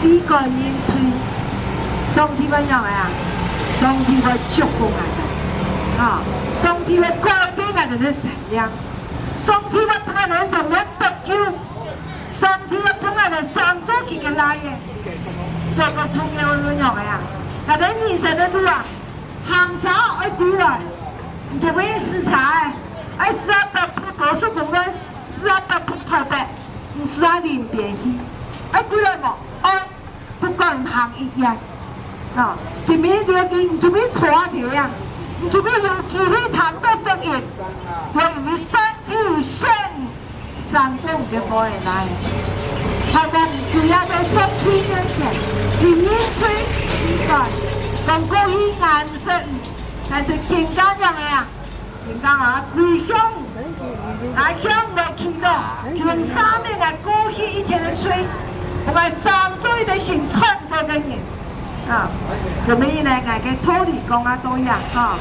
呢個煙吹，上天乜樣啊？上天會祝福我哋，啊！上天會改變我哋嘅善良，上天會幫我哋成為得救，上天會幫我哋上咗佢嘅來嘅，做個重要嘅乜樣啊？我哋人生嘅路啊，行走愛歸來，唔係為視察，愛是啊白鋪多數公安，是啊白鋪頭白，唔是啊臨邊去，愛歸來冇？愛不管行一樣。啊，前面條件，前面錯條呀，前面有機會談到福音，由於身體性上中嘅波人來，台灣主要在上天面前，以煙吹以改，講過於顏色，但是健康樣嘅呀，健康啊，歸鄉，來鄉來去咯，用上面來過去以前的吹，同埋上最的性創造嘅人。啊，咁樣呢，我嘅土地公啊都一樣，哈。